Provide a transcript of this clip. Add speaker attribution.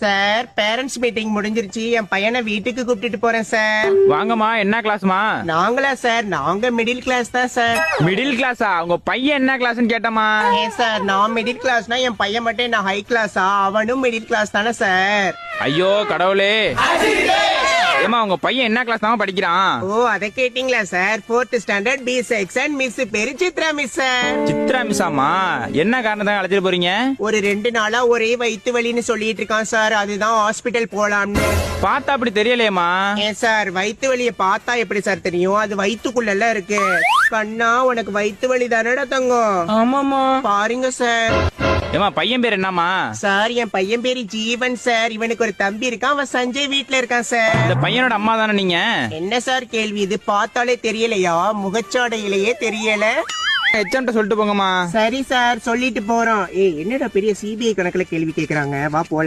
Speaker 1: Sir parents meeting முடிஞ்சிருச்சு, என் பையனை வீட்டுக்கு கூப்பிட்டுட்டு போறேன் சார்.
Speaker 2: வாங்கம்மா, என்ன கிளாஸ்மா?
Speaker 1: நாங்களா சார்? நாங்க மிடில் கிளாஸ் தான் சார்.
Speaker 2: மிடில் கிளாஸா? உங்க பையன் என்ன கிளாஸ்னு கேட்டமா?
Speaker 1: ஏன் சார், நான் மிடில் கிளாஸ்னா என் பையன் மட்டும் என்ன ஹை கிளாஸா? அவனும் மிடில் கிளாஸ் தானே சார்.
Speaker 2: ஐயோ கடவுளே. ஏமா உங்க பையன் என்ன கிளாஸ் தான் படிக்கிறான்?
Speaker 1: ஓ, அதை கேட்டீங்களா sir? 4th standard B section. Miss பேரு சித்ரா மிஸ் சார்.
Speaker 2: சித்ரா மிஸ்ஸாமா? என்ன காரணத்தான் அழைச்சிட்டு போறீங்க?
Speaker 1: ஒரு 2 நாளா ஒரே வயித்து வலின்னு சொல்லிட்டு இருக்கான் சார், அதுதான் ஹாஸ்பிட்டல் போலாம்னு.
Speaker 2: பார்த்தா அப்படி தெரியலையேமா.
Speaker 1: ஏன் சார், வயித்து வலிய பார்த்தா எப்படி சார் தெரியும்? அது வயித்துக்குள்ள இருக்கு. கண்ணா, உனக்கு வயித்து வலி தானடா தங்கம்?
Speaker 2: ஆமாமா.
Speaker 1: பாருங்க சார்.
Speaker 2: ஏமா பையன் பேர் என்னமா?
Speaker 1: சார், என் பையன் பேரு ஜீவன் சார். இவனுக்கு ஒரு தம்பி இருக்கான், அவன் சஞ்சய் வீட்ல இருக்கான் சார்.
Speaker 2: இந்த பையனோட அம்மா தானே நீங்க?
Speaker 1: என்ன சார் கேள்வி இது? பார்த்தாலே தெரியலையா? முகச்சாடையிலேயே தெரியல.
Speaker 2: எச்எம்ட்ட சொல்லிட்டு போங்கம்மா.
Speaker 1: சரி சார், சொல்லிட்டு போறோம். என்னடா பெரிய சிபிஐ கணக்குல கேள்வி கேக்குறாங்க, வா போலாம்.